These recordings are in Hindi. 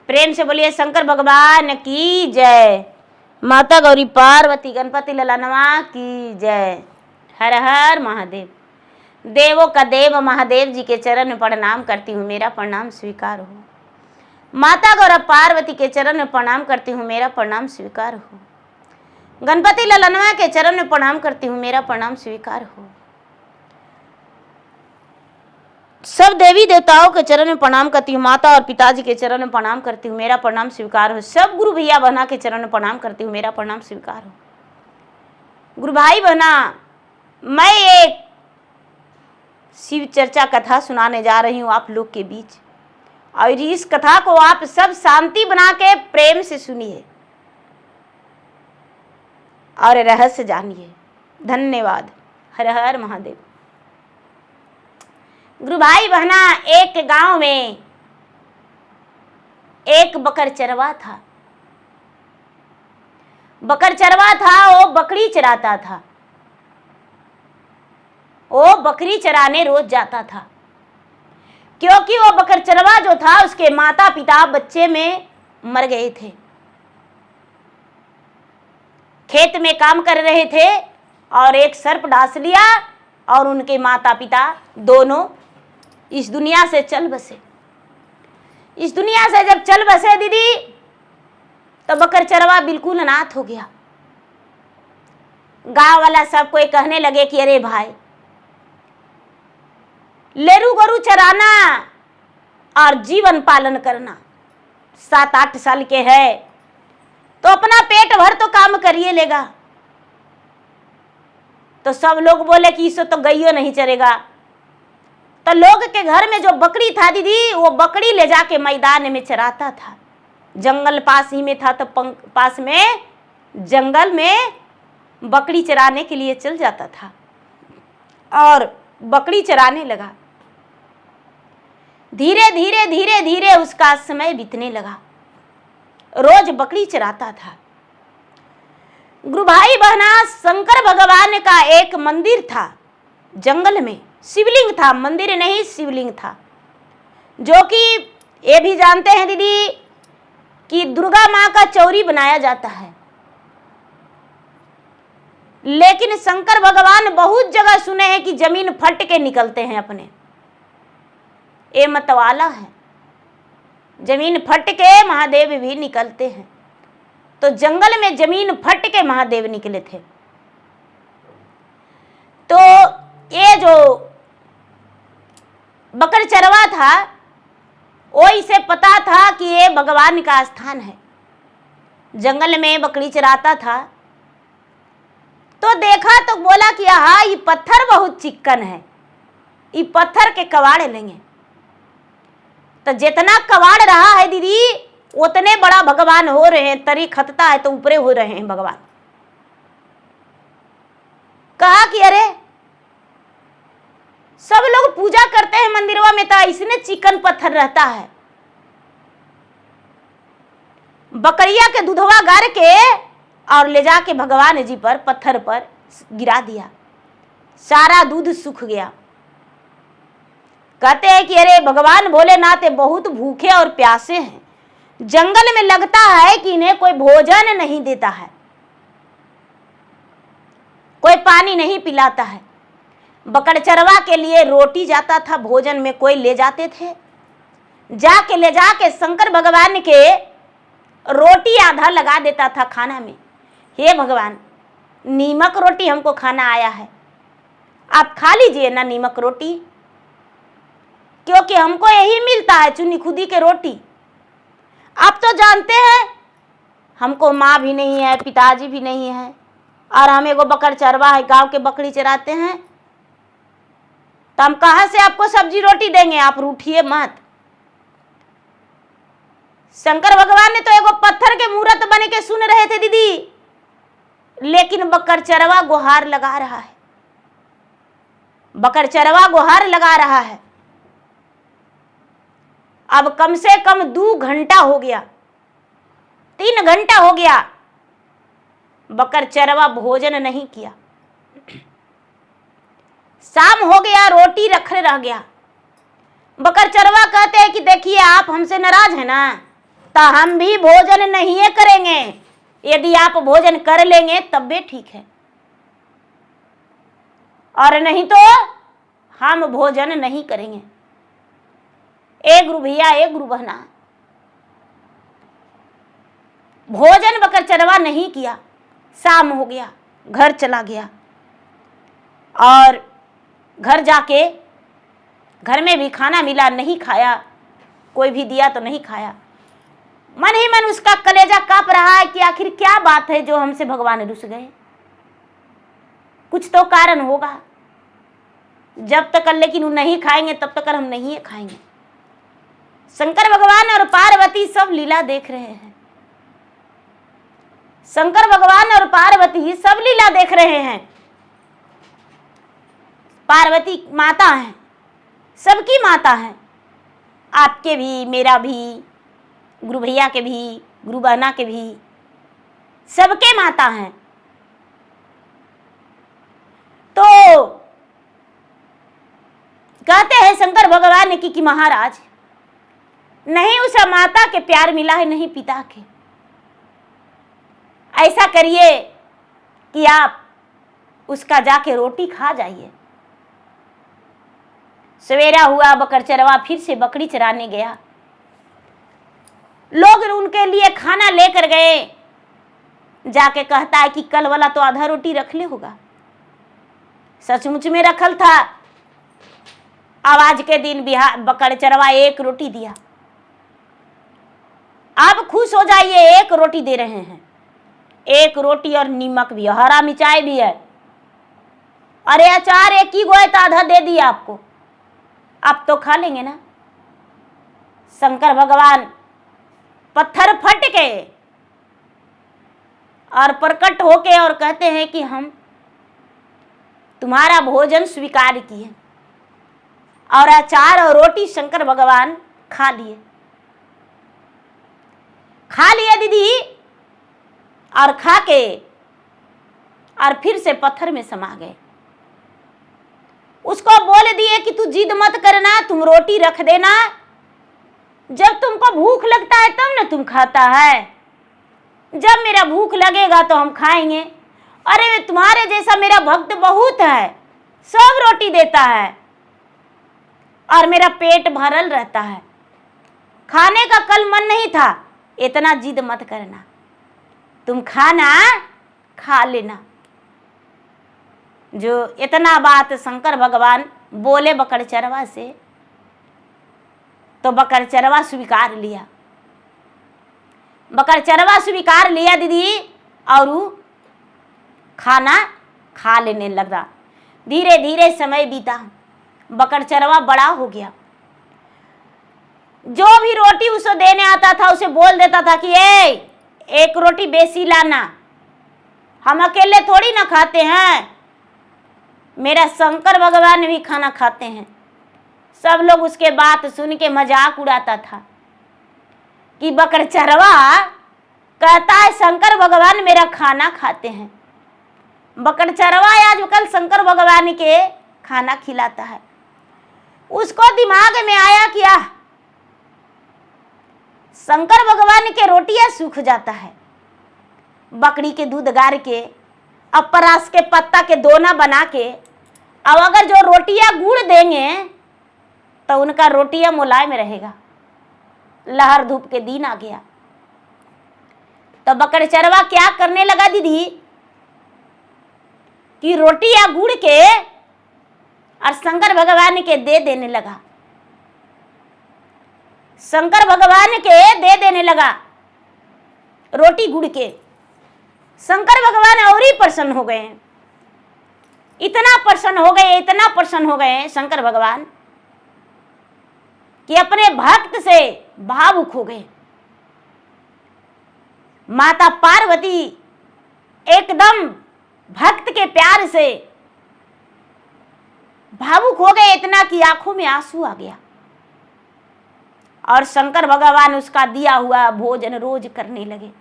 प्रेम से बोलिए शंकर भगवान की जय। माता गौरी पार्वती गणपति ललनवा की जय। हर हर महादेव। देवों का देव महादेव जी के चरण में प्रणाम करती हूँ, मेरा प्रणाम स्वीकार हो। माता गौरा पार्वती के चरण में प्रणाम करती हूँ, मेरा प्रणाम स्वीकार हो। गणपति ललनवा के चरण में प्रणाम करती हूँ, मेरा प्रणाम स्वीकार हो। सब देवी देवताओं के चरण में प्रणाम करती हूँ, माता और पिताजी के चरण में प्रणाम करती हूँ, मेरा प्रणाम स्वीकार हो। सब गुरु भैया बहना के चरण में प्रणाम करती हूँ, मेरा प्रणाम स्वीकार हो। गुरु भाई बहना, मैं एक शिव चर्चा कथा सुनाने जा रही हूँ आप लोग के बीच, और इस कथा को आप सब शांति बना के प्रेम से सुनिए और रहस्य जानिए। धन्यवाद। हर हर महादेव। गुरु भाई बहना, एक गांव में एक बकर चरवा था। बकर चरवा था, वो बकरी चराता था। वो बकरी चराने रोज जाता था, क्योंकि वो बकर चरवा जो था उसके माता पिता बच्चे में मर गए थे। खेत में काम कर रहे थे और एक सर्प डांस लिया और उनके माता पिता दोनों इस दुनिया से चल बसे। इस दुनिया से जब चल बसे दीदी, तो बकर चरवा बिल्कुल अनाथ हो गया। गांव वाला सब कोई कहने लगे कि अरे भाई, लेरू गरु चराना और जीवन पालन करना, 7-8 साल के है तो अपना पेट भर तो काम करिए लेगा। तो सब लोग बोले कि इससे तो गईयो नहीं चरेगा। तो लोग के घर में जो बकरी था दीदी, वो बकरी ले जाके मैदान में चराता था। जंगल पास ही में था, तो पास में जंगल में बकरी चराने के लिए चल जाता था और बकरी चराने लगा। धीरे धीरे धीरे धीरे उसका समय बीतने लगा। रोज बकरी चराता था। गुरु भाई बहना, शंकर भगवान का एक मंदिर था जंगल में। शिवलिंग था, मंदिर नहीं शिवलिंग था, जो कि ये भी जानते हैं दीदी कि दुर्गा माँ का चौरी बनाया जाता है। लेकिन शंकर भगवान बहुत जगह सुने हैं कि जमीन फट के निकलते हैं अपने। ये मतवाला है, जमीन फट के महादेव भी निकलते हैं। तो जंगल में जमीन फट के महादेव निकले थे। तो ये जो बकर चरवा था, वो इसे पता था कि ये भगवान का स्थान है। जंगल में बकरी चराता था तो देखा तो बोला कि हाँ, ये पत्थर बहुत चिक्कन है, ये पत्थर के कवाड़ लेंगे। तो जितना कवाड़ रहा है दीदी, उतने बड़ा भगवान हो रहे हैं। तरी खतता है तो ऊपरे हो रहे हैं भगवान। कहा कि अरे, सब लोग पूजा करते हैं मंदिरवा में, तो इसने चिकन पत्थर रहता है। बकरिया के दूधवा गार के और ले जाके भगवान जी पर पत्थर पर गिरा दिया। सारा दूध सूख गया। कहते हैं कि अरे, भगवान भोलेनाथ बहुत भूखे और प्यासे हैं। जंगल में लगता है कि इन्हें कोई भोजन नहीं देता है, कोई पानी नहीं पिलाता है। बकड़ चरवा के लिए रोटी जाता था, भोजन में कोई ले जाते थे। जाके ले जाके शंकर भगवान के रोटी आधा लगा देता था खाना में। हे भगवान, नीमक रोटी हमको खाना आया है, आप खा लीजिए ना नीमक रोटी, क्योंकि हमको यही मिलता है चुनी खुदी के रोटी। आप तो जानते हैं हमको माँ भी नहीं है, पिताजी भी नहीं है, और हम एगो बकर चरवा है, गांव के बकरी चराते हैं, तो हम कहाँ से आपको सब्जी रोटी देंगे? आप रूठिए मत। शंकर भगवान ने तो एगो पत्थर के मूर्त बने के सुन रहे थे दीदी, लेकिन बकर चरवा गुहार लगा रहा है। बकर चरवा गुहार लगा रहा है। अब कम से कम 2 घंटा हो गया, 3 घंटा हो गया, बकर चरवा भोजन नहीं किया। शाम हो गया, रोटी रखे रह गया। बकर चरवा कहते हैं कि देखिए, आप हमसे नाराज है ना, तो हम भी भोजन नहीं करेंगे, यदि आप भोजन कर लेंगे तब भी ठीक है, और नहीं तो हम भोजन नहीं करेंगे। एक गुरु भैया, एक गुरु बहना, भोजन बकर चरवा नहीं किया। शाम हो गया, घर चला गया और घर जाके घर में भी खाना मिला, नहीं खाया, कोई भी दिया तो नहीं खाया। मन ही मन उसका कलेजा कांप रहा है कि आखिर क्या बात है जो हमसे भगवान रुस गए, कुछ तो कारण होगा। जब तक लेकिन वो नहीं खाएंगे तब तक हम नहीं खाएंगे। शंकर भगवान और पार्वती सब लीला देख रहे हैं, शंकर भगवान और पार्वती सब लीला देख रहे हैं। पार्वती माता है, सबकी माता है, आपके भी, मेरा भी, गुरु भैया के भी, गुरु बहना के भी, सबके माता हैं। तो कहते हैं शंकर भगवान ने कि महाराज, नहीं उस माता के प्यार मिला है, नहीं पिता के। ऐसा करिए कि आप उसका जाके रोटी खा जाइए। सवेरा हुआ, बकर चरवा फिर से बकरी चराने गया। लोग उनके लिए खाना लेकर गए। जाके कहता है कि कल वाला तो आधा रोटी रख ले होगा। सचमुच में रखल था। अब आज के दिन बिहार बकर चरवा एक रोटी दिया। आप खुश हो जाइए, एक रोटी दे रहे हैं, एक रोटी और नीमक भी, हरा मिर्चाई भी है, अरे अचार एक ही गोए तो आधा दे दिया आपको, आप तो खा लेंगे ना। शंकर भगवान पत्थर फट के और प्रकट होके और कहते हैं कि हम तुम्हारा भोजन स्वीकार किए, और अचार और रोटी शंकर भगवान खा लिए दीदी, और खा के और फिर से पत्थर में समा गए। उसको बोल दिए कि तू जिद मत करना, तुम रोटी रख देना, जब तुमको भूख लगता है तब ना तुम खाता है, जब मेरा भूख लगेगा तो हम खाएंगे। अरे तुम्हारे जैसा मेरा भक्त बहुत है, सब रोटी देता है और मेरा पेट भरल रहता है, खाने का कल मन नहीं था, इतना जिद मत करना, तुम खाना खा लेना। जो इतना बात शंकर भगवान बोले बकर चरवा से, तो बकर चरवा स्वीकार लिया। बकर चरवा स्वीकार लिया दीदी, और खाना खा लेने लगा। धीरे धीरे समय बीता, बकर चरवा बड़ा हो गया। जो भी रोटी उसे देने आता था उसे बोल देता था कि एक रोटी बेसी लाना, हम अकेले थोड़ी ना खाते हैं, मेरा शंकर भगवान भी खाना खाते हैं। सब लोग उसके बात सुन के मजाक उड़ाता था कि बकर चरवा कहता है शंकर भगवान मेरा खाना खाते हैं। बकर चरवा आजकल शंकर भगवान के खाना खिलाता है। उसको दिमाग में आया क्या, शंकर भगवान के रोटियां सूख जाता है, बकरी के दूध गार के, अब परास के पत्ता के दोना बना के, अब अगर जो रोटियां गुड़ देंगे तो उनका रोटियां मुलायम रहेगा। लहर धूप के दिन आ गया तो बकर चरवा क्या करने लगा दीदी कि रोटियां गुड़ के और शंकर भगवान के दे देने लगा। शंकर भगवान के दे देने लगा रोटी गुड़ के। शंकर भगवान और ही प्रसन्न हो गए, इतना प्रसन्न हो गए, इतना प्रसन्न हो गए शंकर भगवान कि अपने भक्त से भावुक हो गए। माता पार्वती एकदम भक्त के प्यार से भावुक हो गए, इतना कि आंखों में आंसू आ गया। और शंकर भगवान उसका दिया हुआ भोजन रोज करने लगे।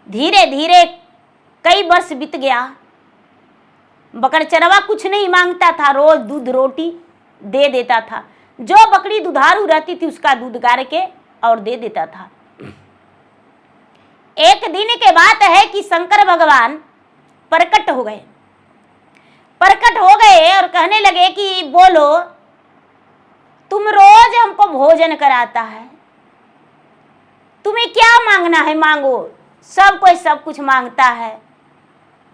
धीरे धीरे कई वर्ष बीत गया। बकर चरवा कुछ नहीं मांगता था, रोज दूध रोटी दे देता था। जो बकरी दुधारू रहती थी उसका दूध गार के और दे देता था। एक दिन के बात है कि शंकर भगवान प्रकट हो गए। प्रकट हो गए और कहने लगे कि बोलो, तुम रोज हमको भोजन कराता है, तुम्हें क्या मांगना है मांगो। सब कोई सब कुछ मांगता है,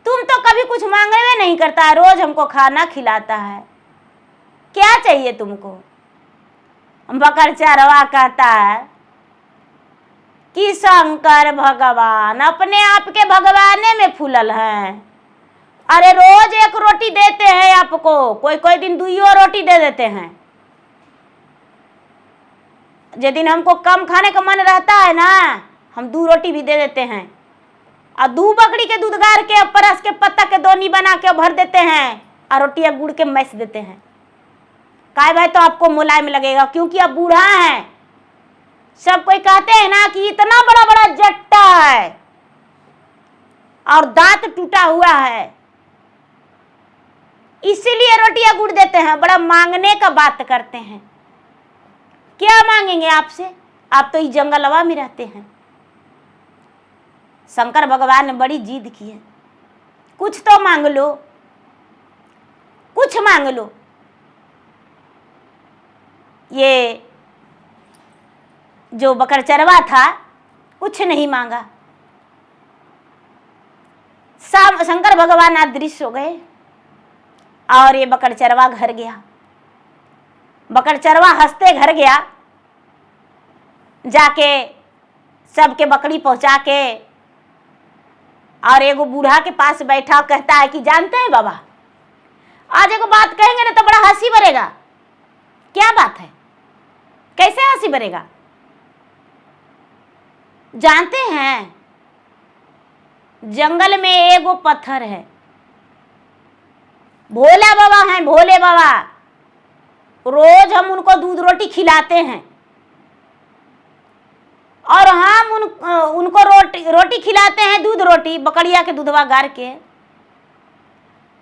तुम तो कभी कुछ मांगने नहीं करता है, रोज हमको खाना खिलाता है, क्या चाहिए तुमको। बकरचरवा कहता है कि शंकर भगवान अपने आप के भगवाने में फूलल हैं। अरे रोज एक रोटी देते हैं आपको, कोई कोई दिन 2 रोटी दे देते हैं। जिस दिन हमको कम खाने का मन रहता है ना, हम 2 रोटी भी दे देते हैं। और 2 बकरी के दूध गार के परस के पत्ता के दोनी बना के भर देते हैं और रोटियां गुड़ के मैस देते हैं। काय भाई तो आपको मुलायम लगेगा क्योंकि आप बूढ़ा हैं। सब कोई कहते हैं ना कि इतना बड़ा बड़ा जट्टा है और दांत टूटा हुआ है, इसीलिए रोटियां गुड़ देते हैं। बड़ा मांगने का बात करते हैं। क्या मांगेंगे आपसे, आप तो इस जंगलवा में रहते हैं। शंकर भगवान ने बड़ी जिद की है, कुछ तो मांग लो, कुछ मांग लो। ये जो बकरचरवा था कुछ नहीं मांगा। शंकर भगवान अदृश्य हो गए और ये बकरचरवा घर गया। बकरचरवा हंसते घर गया, जाके सबके बकरी पहुंचा के और एगो बूढ़ा के पास बैठा, कहता है कि जानते हैं बाबा, आज एगो बात कहेंगे ना तो बड़ा हंसी भरेगा। क्या बात है, कैसे हंसी भरेगा। जानते हैं जंगल में एगो पत्थर है, भोला बाबा हैं, भोले बाबा। रोज हम उनको दूध रोटी खिलाते हैं और हम उनको रोटी खिलाते हैं, दूध रोटी, बकरिया के दूधवा गार के।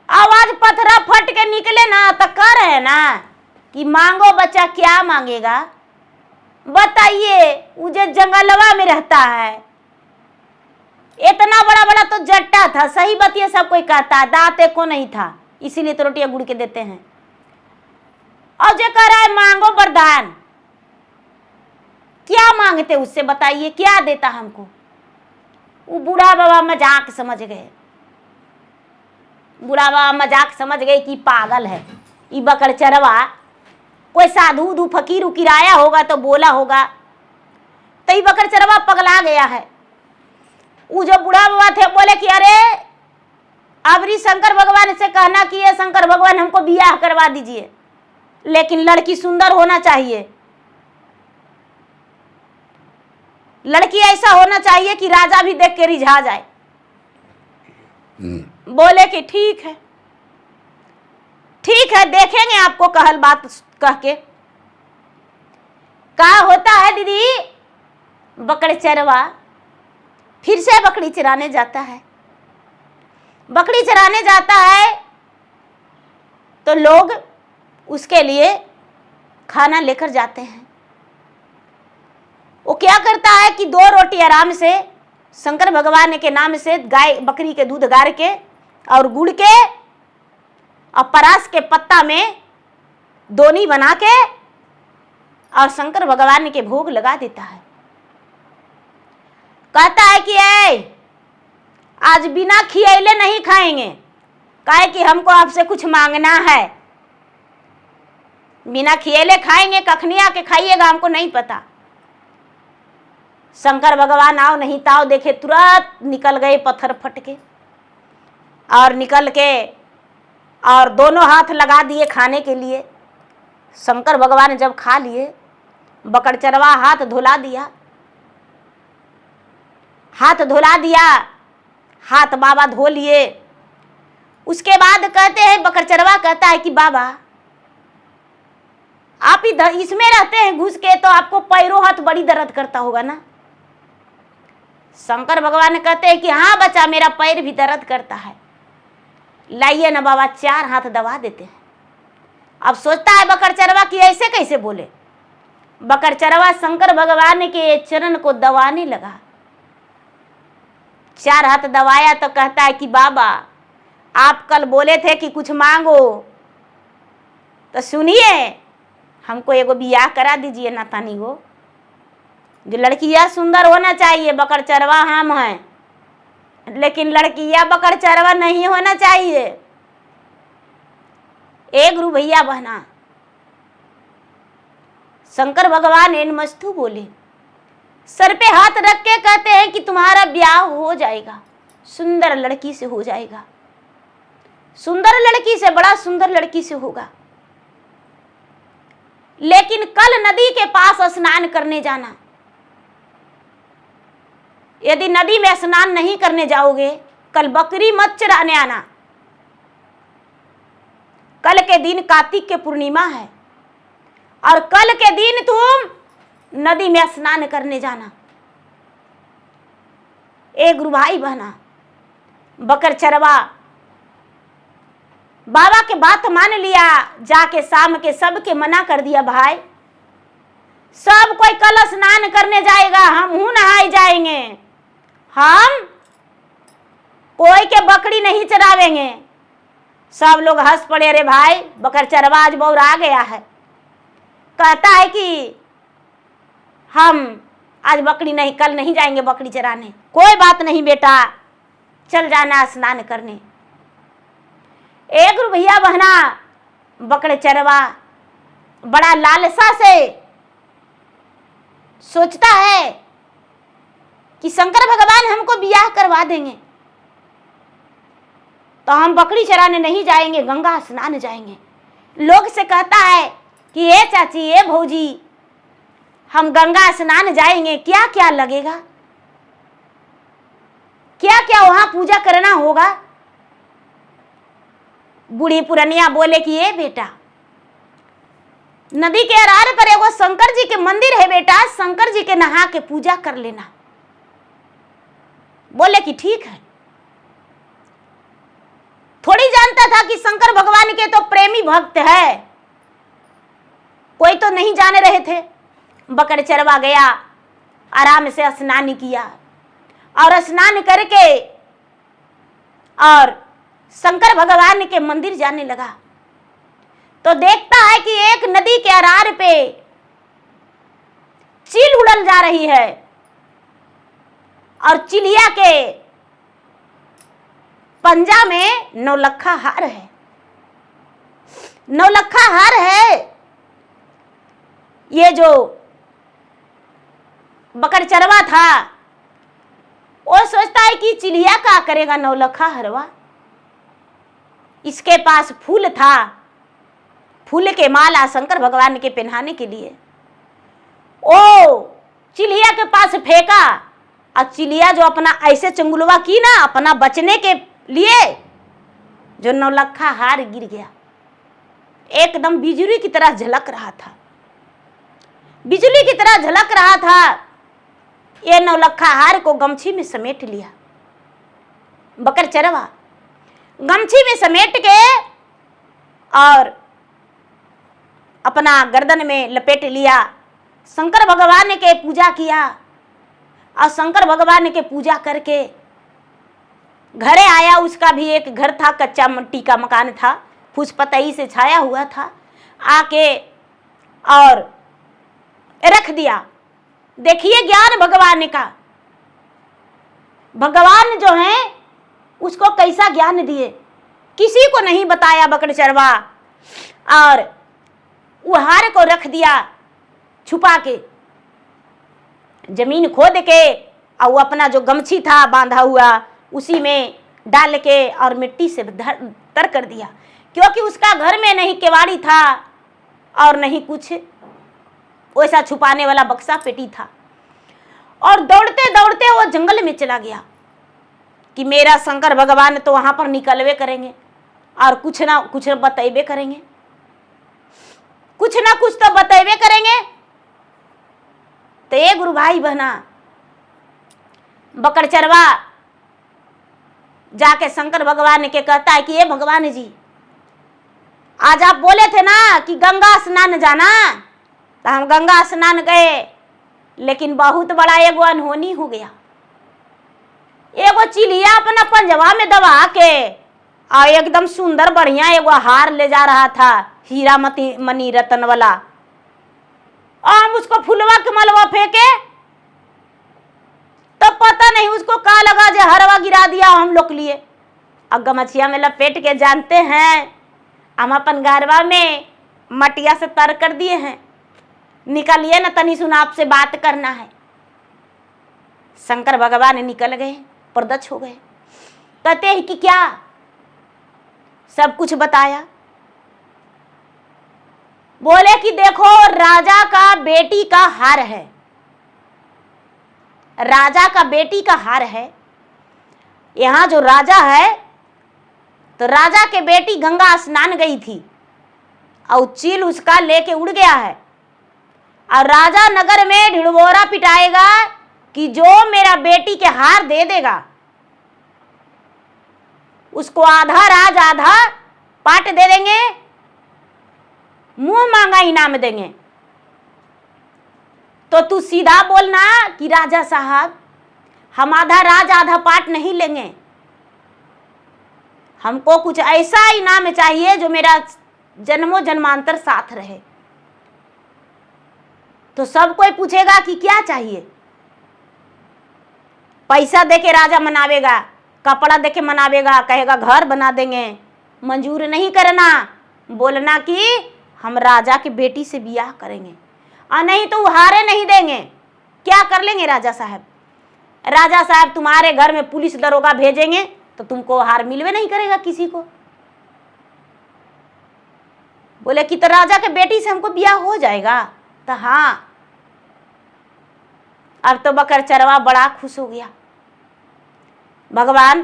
आवाज पत्थरा फट के निकले ना तो कह रहे हैं ना कि मांगो बच्चा, क्या मांगेगा बताइए। वो जो जंगलवा में रहता है, इतना बड़ा बड़ा तो जट्टा था, सही बात ये सब कोई कहता है, दांत को नहीं था, इसीलिए तो रोटियां गुड़ के देते हैं। और जो कह रहा है मांगो वरदान, क्या मांगते उससे बताइए, क्या देता हमको। वो बूढ़ा बाबा मजाक समझ गए। बूढ़ा बाबा मजाक समझ गए कि पागल है ये बकरचरवा, कोई साधु उधु फकीर उकिराया होगा तो बोला होगा, तो ये बकरचरवा पगला गया है। वो जो बूढ़ा बाबा थे बोले कि अरे अबरी शंकर भगवान से कहना कि ये शंकर भगवान हमको बियाह करवा दीजिए, लेकिन लड़की सुंदर होना चाहिए, लड़की ऐसा होना चाहिए कि राजा भी देख के रिझा जाए। बोले कि ठीक है, ठीक है, देखेंगे आपको कहल बात कह के। क्या होता है दीदी, बकरचरवा फिर से बकरी चराने जाता है। बकरी चराने जाता है तो लोग उसके लिए खाना लेकर जाते हैं। वो क्या करता है कि 2 रोटी आराम से शंकर भगवान के नाम से गाय बकरी के दूध गार के और गुड़ के और परास के पत्ता में दोनी बना के और शंकर भगवान के भोग लगा देता है। कहता है कि आज बिना खियाइले नहीं खाएंगे, काहे कि हमको आपसे कुछ मांगना है। बिना खियाइले खाएंगे, कखनी आके खाइएगा हमको नहीं पता। शंकर भगवान आओ नहीं ताओ देखे, तुरंत निकल गए पत्थर फट के और निकल के और दोनों हाथ लगा दिए खाने के लिए। शंकर भगवान जब खा लिए, बकरचरवा हाथ धुला दिया, हाथ धुला दिया, हाथ बाबा धो लिए। उसके बाद कहते हैं, बकरचरवा कहता है कि बाबा आप इसमें रहते हैं घुस के, तो आपको पैरों हाथ बड़ी दर्द करता होगा ना। शंकर भगवान कहते हैं कि हाँ बच्चा, मेरा पैर भी दर्द करता है, लाइए ना बाबा, 4 हाथ दबा देते हैं। अब सोचता है बकरचरवा कि ऐसे कैसे बोले। बकरचरवा शंकर भगवान के चरण को दबाने लगा। 4 हाथ दबाया तो कहता है कि बाबा आप कल बोले थे कि कुछ मांगो, तो सुनिए हमको एगो बियाह करा दीजिए नातानी को। जो लड़कियां सुंदर होना चाहिए, बकरचरवा हम हैं, लेकिन लड़कियां बकरचरवा नहीं होना चाहिए। एक गुरु भैया बहना, शंकर भगवान एनमस्तु बोले, सर पे हाथ रख के कहते हैं कि तुम्हारा ब्याह हो जाएगा, सुंदर लड़की से हो जाएगा, सुंदर लड़की से, बड़ा सुंदर लड़की से होगा। लेकिन कल नदी के पास स्नान करने जाना। यदि नदी में स्नान नहीं करने जाओगे, कल बकरी मत चराने आना। कल के दिन कार्तिक के पूर्णिमा है और कल के दिन तुम नदी में स्नान करने जाना। एक गुरु भाई बहना, बकरचरवा बाबा के बात मान लिया, जाके शाम के सबके मना कर दिया, भाई सब कोई कल स्नान करने जाएगा, हम हूं नहाए जाएंगे, हम कोई के बकरी नहीं चरावेंगे। सब लोग हंस पड़े, अरे भाई बकरचरवा आज बहुत आ गया है, कहता है कि हम आज बकरी नहीं, कल नहीं जाएंगे बकरी चराने। कोई बात नहीं बेटा, चल जाना स्नान करने। एक गुरु भैया बहना, बकरचरवा बड़ा लालसा से सोचता है कि शंकर भगवान हमको ब्याह करवा देंगे तो हम बकरी चराने नहीं जाएंगे, गंगा स्नान जाएंगे। लोग से कहता है कि ये चाची, ये भौजी, हम गंगा स्नान जाएंगे, क्या क्या लगेगा, क्या क्या वहां पूजा करना होगा। बूढ़ी पुरनिया बोले कि ये बेटा, नदी के अरार पर एगो शंकर जी के मंदिर है बेटा, शंकर जी के नहा के पूजा कर लेना। बोले कि ठीक है। थोड़ी जानता था कि शंकर भगवान के तो प्रेमी भक्त है, कोई तो नहीं जाने रहे थे। बकरचरवा गया, आराम से स्नान किया और स्नान करके और शंकर भगवान के मंदिर जाने लगा तो देखता है कि एक नदी के अरार पे चील उड़ल जा रही है और चिलिया के पंजा में नौलखा हार है। नौलखा हार है। ये जो बकरचरवा था वो सोचता है कि चिलिया का करेगा नौलखा हरवा। इसके पास फूल था, फूल के माला शंकर भगवान के पहनाने के लिए। ओ चिलिया के पास फेंका और चिलिया जो अपना ऐसे चंगुलवा की ना अपना बचने के लिए, जो नौलखा हार गिर गया, एकदम बिजली की तरह झलक रहा था, बिजली की तरह झलक रहा था। ये नौलखा हार को गमछी में समेट लिया। बकरचरवा गमछी में समेट के और अपना गर्दन में लपेट लिया। शंकर भगवान के पूजा किया और शंकर भगवान के पूजा करके घरे आया। उसका भी एक घर था, कच्चा मिट्टी का मकान था, फूस पतई से छाया हुआ था। आके और रख दिया। देखिए ज्ञान भगवान का, भगवान जो है उसको कैसा ज्ञान दिए, किसी को नहीं बताया बकरचरवा। और वो हार को रख दिया छुपा के, जमीन खोद के, और वो अपना जो गमछी था बांधा हुआ उसी में डाल के और मिट्टी से तर कर दिया, क्योंकि उसका घर में नहीं केवाड़ी था और नहीं कुछ वैसा छुपाने वाला बक्सा पेटी था। और दौड़ते दौड़ते वो जंगल में चला गया कि मेरा शंकर भगवान तो वहां पर निकलवे करेंगे और कुछ ना कुछ बतेबे करेंगे, कुछ ना कुछ तो बतेबे करेंगे। तो ये गुरु भाई बहना, बकरचरवा जाके शंकर भगवान के कहता है कि ये भगवान जी, आज आप बोले थे ना कि गंगा स्नान जाना, तो हम गंगा स्नान गए, लेकिन बहुत बड़ा एगो अनहोनी हो गया। एगो चिड़िया अपना पंजवा में दबा के और एकदम सुंदर बढ़िया एगो हार ले जा रहा था, हीरा मनी रतन वाला, और हम उसको फुलवा के मलवा फेंके तो पता नहीं उसको का लगा, जो हरवा गिरा दिया हम लोग लिए। अब गमछिया में लपेट के, जानते हैं हम अपन गरबा में मटिया से तर कर दिए हैं, निकलिए न तनी सुन, आपसे बात करना है। शंकर भगवान निकल गए, प्रदक्ष हो गए, कहते हैं कि क्या, सब कुछ बताया। बोले कि देखो राजा का बेटी का हार है, राजा का बेटी का हार है। यहाँ जो राजा है, तो राजा के बेटी गंगा स्नान गई थी और चील उसका लेके उड़ गया है, और राजा नगर में ढिढोरा पिटाएगा कि जो मेरा बेटी के हार दे देगा उसको आधा राज आधा पाट दे देंगे, मुंह मांगा इनाम देंगे। तो तू सीधा बोलना कि राजा साहब हम आधा राज आधा पाट नहीं लेंगे, हमको कुछ ऐसा इनाम चाहिए जो मेरा जन्मों जन्मांतर साथ रहे। तो सब कोई पूछेगा कि क्या चाहिए, पैसा देके राजा मनावेगा, कपड़ा देके मनावेगा, कहेगा घर बना देंगे, मंजूर नहीं करना, बोलना कि हम राजा की बेटी से ब्याह करेंगे, और नहीं तो हारे नहीं देंगे। क्या कर लेंगे राजा साहब, राजा साहब तुम्हारे घर में पुलिस दरोगा भेजेंगे तो तुमको हार मिलवे नहीं करेगा किसी को। बोले कि तो राजा के बेटी से हमको ब्याह हो जाएगा, तो हाँ। अब तो बकरचरवा बड़ा खुश हो गया, भगवान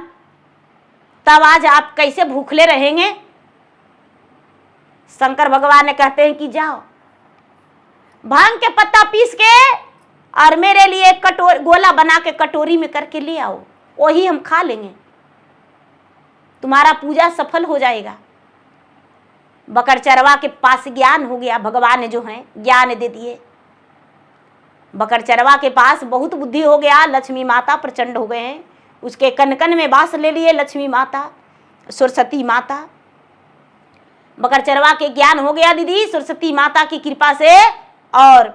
तब आज आप कैसे भूखले रहेंगे। शंकर भगवान ने कहते हैं कि जाओ भांग के पत्ता पीस के और मेरे लिए कटोरी गोला बना के कटोरी में करके ले आओ, वही हम खा लेंगे, तुम्हारा पूजा सफल हो जाएगा। बकरचरवा के पास ज्ञान हो गया, भगवान जो हैं ज्ञान दे दिए। बकरचरवा के पास बहुत बुद्धि हो गया, लक्ष्मी माता प्रचंड हो गए हैं, उसके कन कन में वास ले लिए लक्ष्मी माता सरस्वती माता। बकरचरवा के ज्ञान हो गया दीदी सरस्वती माता की कृपा से, और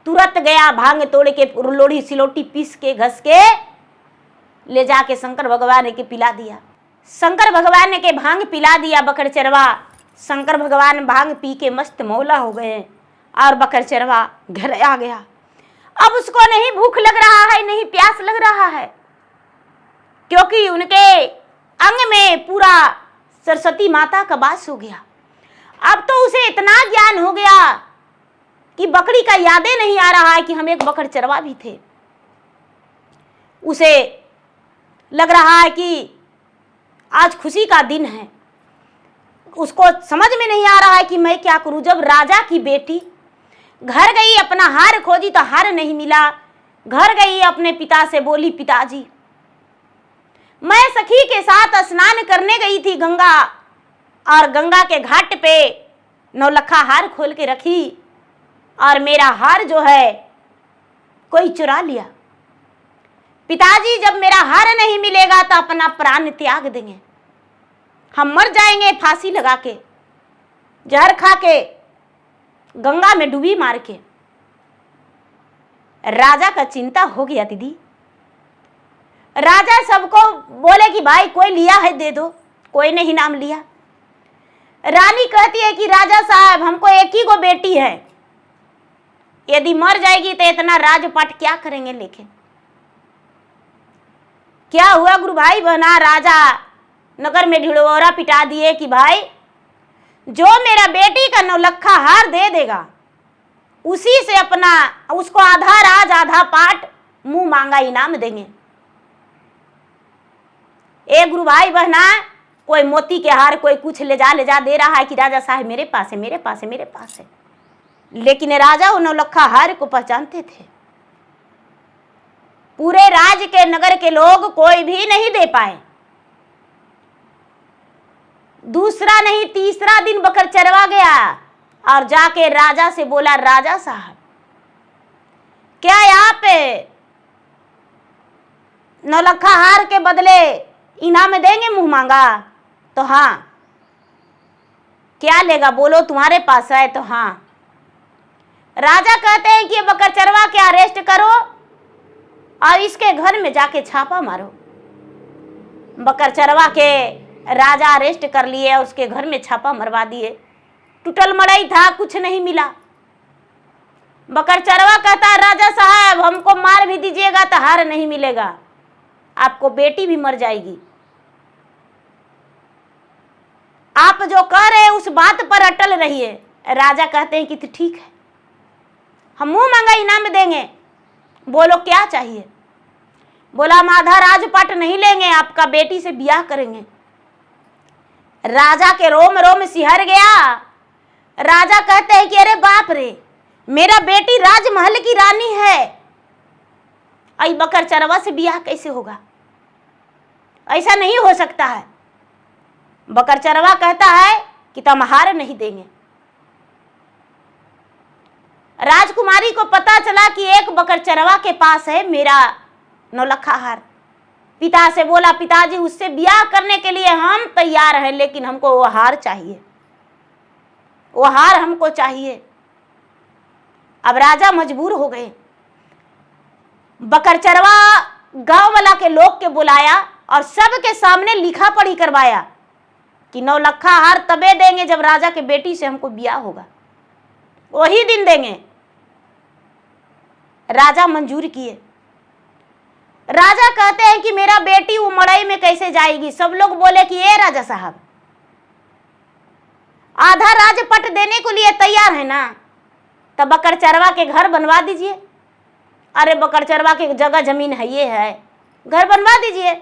तुरंत गया भांग तोड़ के लोढ़ी सिलोटी पीस के घस के ले जाके शंकर भगवान के पिला दिया। शंकर भगवान के भांग पिला दिया बकरचरवा। शंकर भगवान भांग पी के मस्त मौला हो गए और बकरचरवा घर आ गया। अब उसको नहीं भूख लग रहा है, नहीं प्यास लग रहा है, क्योंकि उनके अंग में पूरा सरस्वती माता का वास हो गया। अब तो उसे इतना ज्ञान हो गया कि बकरी का यादें नहीं आ रहा है कि हम एक बकरचरवा भी थे। उसे लग रहा है कि आज खुशी का दिन है, उसको समझ में नहीं आ रहा है कि मैं क्या करूं। जब राजा की बेटी घर गई, अपना हार खोजी तो हार नहीं मिला, घर गई अपने पिता से बोली, पिताजी मैं सखी के साथ स्नान करने गई थी गंगा, और गंगा के घाट पे नौलखा हार खोल के रखी और मेरा हार जो है कोई चुरा लिया। पिताजी जब मेरा हार नहीं मिलेगा तो अपना प्राण त्याग देंगे, हम मर जाएंगे फांसी लगा के, जहर खा के, गंगा में डूबी मार के। राजा का चिंता हो गया दीदी। राजा सबको बोले कि भाई कोई लिया है दे दो, कोई नहीं नाम लिया। रानी कहती है कि राजा साहब हमको एक ही गो बेटी है, यदि मर जाएगी तो इतना राजपाट क्या करेंगे लेके। क्या हुआ गुरु भाई बहना, राजा नगर में ढिढोरा पिटा दिए कि भाई जो मेरा बेटी का नौलखा हार दे देगा उसी से अपना उसको आधा राज आधा पाट मुंह मांगा इनाम देंगे। ए गुरु भाई बहना, कोई मोती के हार कोई कुछ ले जा दे रहा है कि राजा साहब मेरे पास है, मेरे पास है, मेरे पास है, लेकिन राजा वो नौलखा हार को पहचानते थे। पूरे राज के नगर के लोग कोई भी नहीं दे पाए। दूसरा नहीं तीसरा दिन बकरचरवा गया, और जाके राजा से बोला, राजा साहब क्या आप नौलखा हार के बदले इनाम देंगे मुंह मांगा? तो हाँ। क्या लेगा बोलो, तुम्हारे पास है? तो हाँ। राजा कहते हैं कि ये बकरचरवा के अरेस्ट करो और इसके घर में जाके छापा मारो। बकरचरवा के राजा अरेस्ट कर लिए और उसके घर में छापा मरवा दिए। टूटल मड़ई था, कुछ नहीं मिला। बकरचरवा कहता है, राजा साहब हमको मार भी दीजिएगा तो हार नहीं मिलेगा, आपको बेटी भी मर जाएगी। आप जो कह रहे हैं उस बात पर अटल रहिए। राजा कहते हैं कि तो ठीक है, हम मुंह मांगा इनाम देंगे। बोलो क्या चाहिए? बोला, हम आधा राजपाट नहीं लेंगे, आपका बेटी से ब्याह करेंगे। राजा के रोम रोम सिहर गया। राजा कहते हैं कि अरे बाप रे, मेरा बेटी राजमहल की रानी है, आई बकरचरवा से ब्याह कैसे होगा? ऐसा नहीं हो सकता है। बकरचरवा कहता है कि तुम हार नहीं देंगे। राजकुमारी को पता चला कि एक बकरचरवा के पास है मेरा नौलखा हार। पिता से बोला, पिताजी उससे ब्याह करने के लिए हम तैयार हैं, लेकिन हमको वो हार चाहिए, वो हार हमको चाहिए। अब राजा मजबूर हो गए। बकरचरवा गांव वाला के लोग के बुलाया और सबके सामने लिखा पढ़ी करवाया कि नौलखा हार तबे देंगे जब राजा के बेटी से हमको ब्याह होगा, वही दिन देंगे। राजा मंजूर किए। राजा कहते हैं कि मेरा बेटी वो मड़ई में कैसे जाएगी? सब लोग बोले कि ये राजा साहब आधा राजपट देने को लिए तैयार है ना, तब बकरचरवा के घर बनवा दीजिए। अरे बकरचरवा की जगह जमीन है, ये है, घर बनवा दीजिए।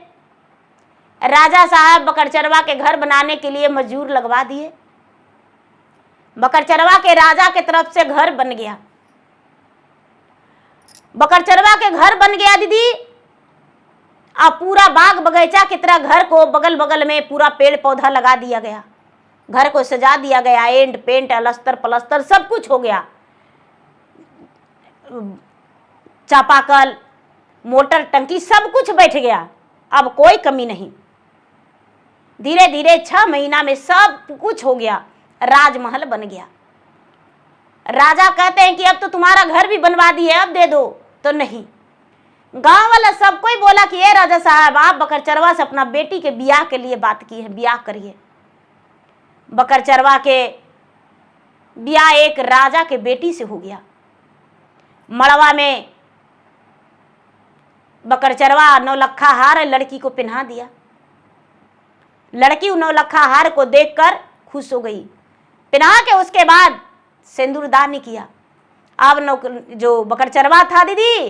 राजा साहब बकरचरवा के घर बनाने के लिए मजदूर लगवा दिए। बकरचरवा के राजा के तरफ से घर बन गया। बकरचरवा के घर बन गया दीदी। अब पूरा बाग बगीचा की तरह घर को बगल बगल में पूरा पेड़ पौधा लगा दिया गया, घर को सजा दिया गया, एंड पेंट अलस्तर पलस्तर सब कुछ हो गया। चापाकल, मोटर, टंकी सब कुछ बैठ गया, अब कोई कमी नहीं। धीरे धीरे 6 महीना में सब कुछ हो गया, राजमहल बन गया। राजा कहते हैं कि अब तो तुम्हारा घर भी बनवा दिए, अब दे दो। तो नहीं, गांव वाला सब कोई बोला कि ये राजा साहब आप बकरचरवा से अपना बेटी के ब्याह के लिए बात की है, ब्याह करिए। बकरचरवा के ब्याह एक राजा के बेटी से हो गया। मड़वा में बकरचरवा नौलखा हार लड़की को पहना दिया। लड़की नौलखा हार को देखकर खुश हो गई। पहना के उसके बाद सिंदूरदान किया। अब जो बकरचरवा था दीदी,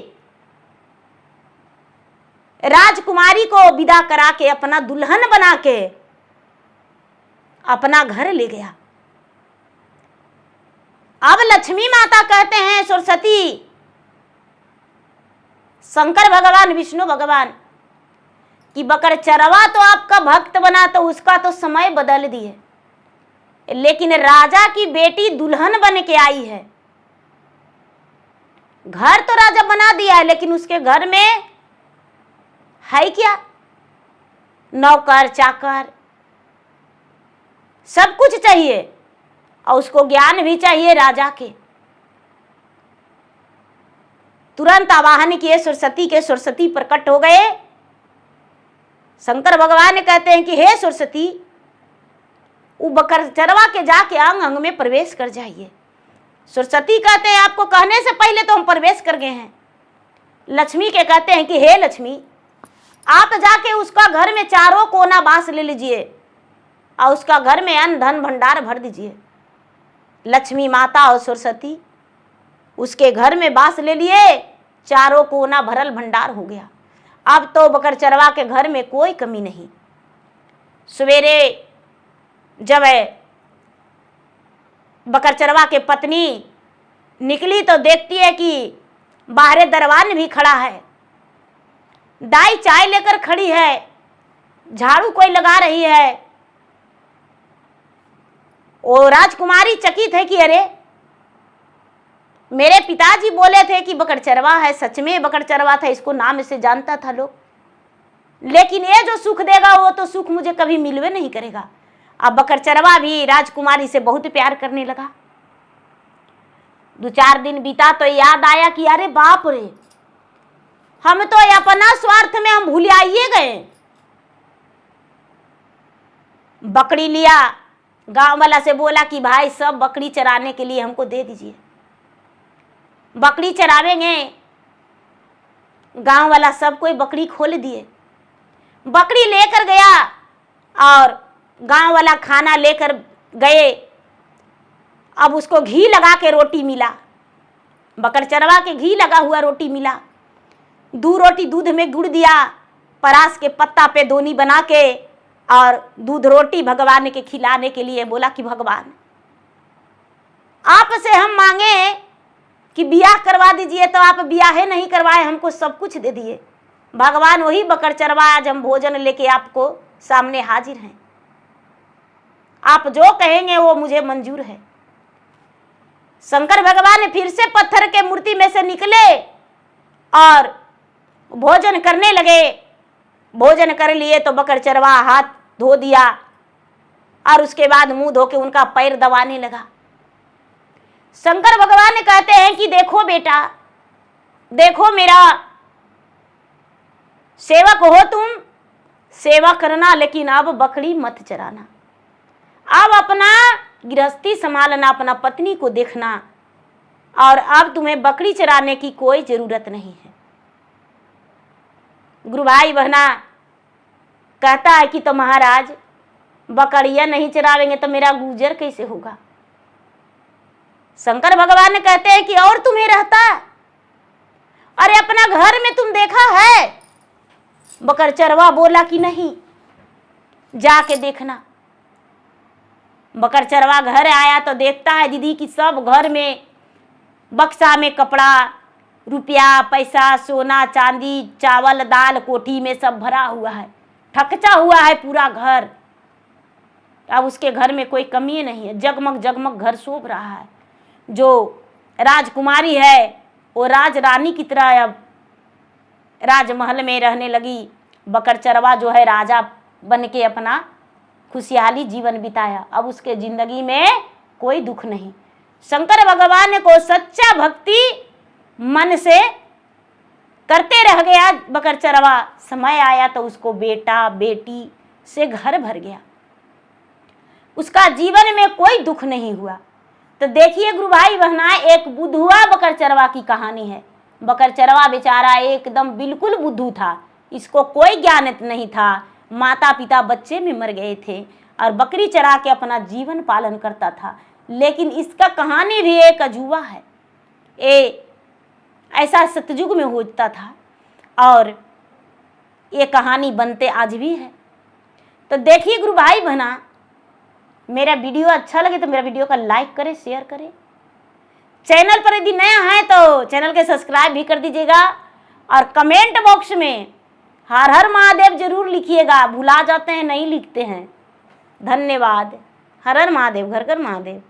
राजकुमारी को विदा करा के अपना दुल्हन बना के अपना घर ले गया। अब लक्ष्मी माता कहते हैं, सरस्वती, शंकर भगवान, विष्णु भगवान कि बकरचरवा तो आपका भक्त बना तो उसका तो समय बदल दिए, लेकिन राजा की बेटी दुल्हन बन के आई है। घर तो राजा बना दिया है, लेकिन उसके घर में है क्या? नौकर चाकर सब कुछ चाहिए, और उसको ज्ञान भी चाहिए राजा के। तुरंत आवाहन किए सरस्वती के। सरस्वती प्रकट हो गए। शंकर भगवान कहते हैं कि हे सरस्वती, वो बकरचरवा के जाके अंग अंग में प्रवेश कर जाइए। सरस्वती कहते हैं आपको कहने से पहले तो हम प्रवेश कर गए हैं। लक्ष्मी के कहते हैं कि हे लक्ष्मी, आप जाके उसका घर में चारों कोना बांस ले लीजिए और उसका घर में अन्न धन भंडार भर दीजिए। लक्ष्मी माता और सरस्वती उसके घर में बांस ले लिए, चारों कोना भरल भंडार हो गया। अब तो बकरचरवा के घर में कोई कमी नहीं। सवेरे जब बकरचरवा के पत्नी निकली तो देखती है कि बाहर दरवान भी खड़ा है, दाई चाय लेकर खड़ी है, झाड़ू कोई लगा रही है। वो राजकुमारी चकित है कि अरे मेरे पिताजी बोले थे कि बकड़ चरवा है, सच में बकड़ चरवा था, इसको नाम से जानता था लोग, लेकिन ये जो सुख देगा वो तो सुख मुझे कभी मिलवे नहीं करेगा। अब बकड़ चरवा भी राजकुमारी से बहुत प्यार करने लगा। 2-4 दिन बीता तो याद आया कि अरे बाप रे, हम तो अपना स्वार्थ में हम भूलियाइए गए। बकरी लिया, गांव वाला से बोला कि भाई सब बकरी चराने के लिए हमको दे दीजिए, बकरी चरावेंगे। गांव वाला सब कोई बकरी खोल दिए, बकरी लेकर गया और गांव वाला खाना लेकर गए। अब उसको घी लगा के रोटी मिला, बकड़ चरवा के घी लगा हुआ रोटी मिला। 2 रोटी दूध में गुड़ दिया, परास के पत्ता पे दोनी बना के, और दूध रोटी भगवान के खिलाने के लिए बोला कि भगवान आपसे हम मांगे कि बियाह करवा दीजिए, तो आप बियाह नहीं करवाए, हमको सब कुछ दे दिए। भगवान वही बकड़ चरवा, आज हम भोजन लेके आपको सामने हाजिर हैं, आप जो कहेंगे वो मुझे मंजूर है। शंकर भगवान फिर से पत्थर के मूर्ति में से निकले और भोजन करने लगे। भोजन कर लिए तो बकड़ चरवा हाथ धो दिया और उसके बाद मुंह धो के उनका पैर दबाने लगा। शंकर भगवान कहते हैं कि देखो बेटा, देखो मेरा सेवक हो तुम, सेवा करना, लेकिन अब बकरी मत चराना, अब अपना गृहस्थी संभालना, अपना पत्नी को देखना, और अब तुम्हें बकरी चराने की कोई जरूरत नहीं है। गुरु भाई बहना कहता है कि तो महाराज बकरियां नहीं चरावेंगे तो मेरा गुजर कैसे होगा। शंकर भगवान कहते हैं कि और तुम्हें रहता, अरे अपना घर में तुम देखा है। बकड़ चरवा बोला कि नहीं, जाके देखना। बकड़ चरवा घर आया तो देखता है दीदी कि सब घर में बक्सा में कपड़ा, रुपया, पैसा, सोना, चांदी, चावल, दाल, कोठी में सब भरा हुआ है, ठकचा हुआ है पूरा घर। अब उसके घर में कोई कमी नहीं है, जगमग जगमग घर शोभ रहा है। जो राजकुमारी है वो राज रानी की तरह अब राजमहल में रहने लगी। बकड़ चरवा जो है राजा बन के अपना खुशहाली जीवन बिताया। अब उसके जिंदगी में कोई दुख नहीं। शंकर भगवान को सच्चा भक्ति मन से करते रह गया बकड़ चरवा। समय आया तो उसको बेटा बेटी से घर भर गया, उसका जीवन में कोई दुख नहीं हुआ। तो देखिए गुरु भाई बहना, एक बुद्धुआ बकड़ चरवा की कहानी है। बकड़ चरवा बेचारा एकदम बिल्कुल बुद्धू था, इसको कोई ज्ञान नहीं था। माता पिता बच्चे में मर गए थे और बकरी चरा के अपना जीवन पालन करता था। लेकिन इसका कहानी भी एक अजूबा है। ऐसा सतयुग में होता था और ये कहानी बनते आज भी है। तो देखिए गुरु भाई बहना, मेरा वीडियो अच्छा लगे तो मेरा वीडियो का लाइक करें, शेयर करें। चैनल पर यदि नया है तो चैनल के सब्सक्राइब भी कर दीजिएगा और कमेंट बॉक्स में हर हर महादेव जरूर लिखिएगा। भुला जाते हैं, नहीं लिखते हैं। धन्यवाद। हर हर महादेव, घर घर महादेव।